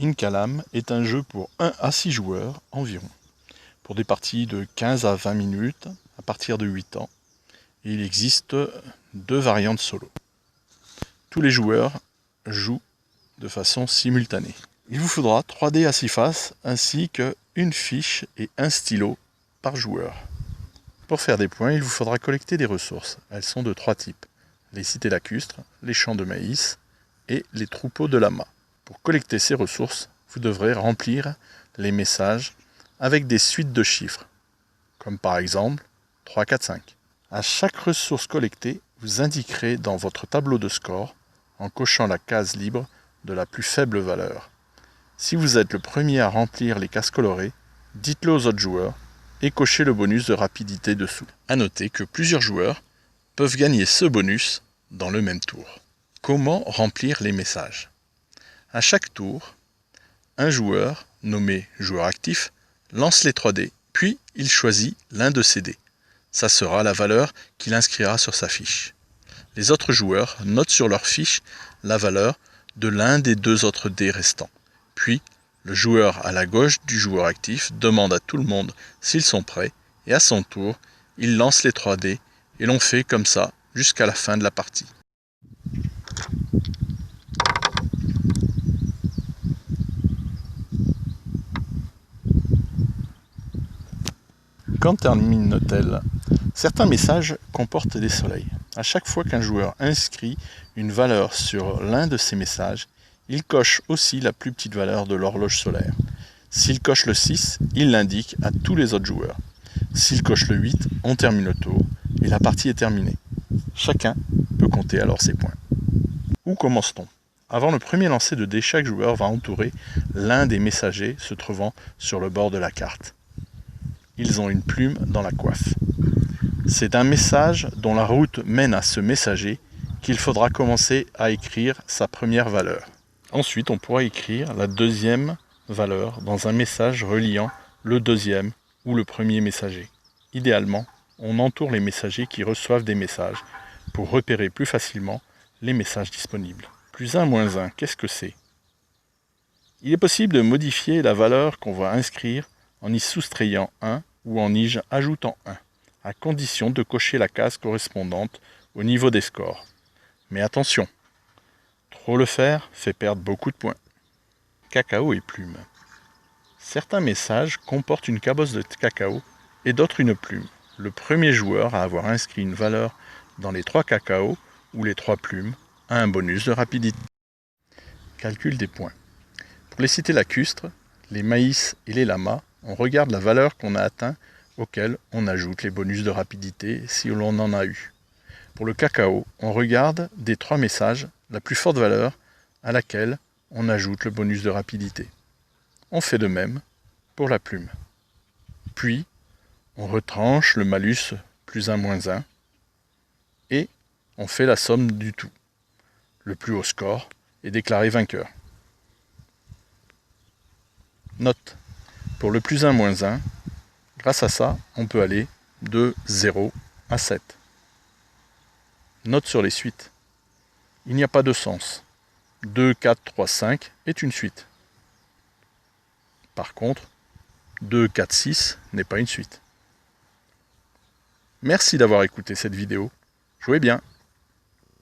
Incalam est un jeu pour 1 à 6 joueurs environ, pour des parties de 15 à 20 minutes à partir de 8 ans. Et il existe 2 variantes solo. Tous les joueurs jouent de façon simultanée. Il vous faudra 3 dés à 6 faces ainsi qu'une fiche et un stylo par joueur. Pour faire des points, il vous faudra collecter des ressources. Elles sont de 3 types: les cités lacustres, les champs de maïs et les troupeaux de lamas. Pour collecter ces ressources, vous devrez remplir les messages avec des suites de chiffres, comme par exemple 3, 4, 5. À chaque ressource collectée, vous indiquerez dans votre tableau de score, en cochant la case libre de la plus faible valeur. Si vous êtes le premier à remplir les cases colorées, dites-le aux autres joueurs et cochez le bonus de rapidité dessous. A noter que plusieurs joueurs peuvent gagner ce bonus dans le même tour. Comment remplir les messages? À chaque tour, un joueur, nommé joueur actif, lance les 3 dés, puis il choisit l'un de ces dés. Ça sera la valeur qu'il inscrira sur sa fiche. Les autres joueurs notent sur leur fiche la valeur de l'un des 2 autres dés restants. Puis, le joueur à la gauche du joueur actif demande à tout le monde s'ils sont prêts, et à son tour, il lance les 3 dés, et l'on fait comme ça jusqu'à la fin de la partie. Quand termine-t-elle? Certains messages comportent des soleils. À chaque fois qu'un joueur inscrit une valeur sur l'un de ces messages, il coche aussi la plus petite valeur de l'horloge solaire. S'il coche le 6, il l'indique à tous les autres joueurs. S'il coche le 8, on termine le tour et la partie est terminée. Chacun peut compter alors ses points. Où commence-t-on? Avant le premier lancer de dés, chaque joueur va entourer l'un des messagers se trouvant sur le bord de la carte. Ils ont une plume dans la coiffe. C'est d'un message dont la route mène à ce messager qu'il faudra commencer à écrire sa première valeur. Ensuite, on pourra écrire la deuxième valeur dans un message reliant le deuxième ou le premier messager. Idéalement, on entoure les messagers qui reçoivent des messages pour repérer plus facilement les messages disponibles. Plus 1, moins 1, qu'est-ce que c'est? Il est possible de modifier la valeur qu'on va inscrire en y soustrayant 1 ou en y ajoutant 1, à condition de cocher la case correspondante au niveau des scores. Mais attention, trop le faire fait perdre beaucoup de points. Cacao et plume. Certains messages comportent une cabosse de cacao et d'autres une plume. Le premier joueur à avoir inscrit une valeur dans les 3 cacaos ou les 3 plumes a un bonus de rapidité. Calcul des points. Pour les cités lacustres, les maïs et les lamas, on regarde la valeur qu'on a atteint auquel on ajoute les bonus de rapidité si l'on en a eu. Pour le cacao, on regarde des 3 messages la plus forte valeur à laquelle on ajoute le bonus de rapidité. On fait de même pour la plume. Puis, on retranche le malus plus 1 moins 1 et on fait la somme du tout. Le plus haut score est déclaré vainqueur. Note. Pour le plus 1 moins 1, grâce à ça, on peut aller de 0 à 7. Note sur les suites. Il n'y a pas de sens. 2, 4, 3, 5 est une suite. Par contre, 2, 4, 6 n'est pas une suite. Merci d'avoir écouté cette vidéo. Jouez bien!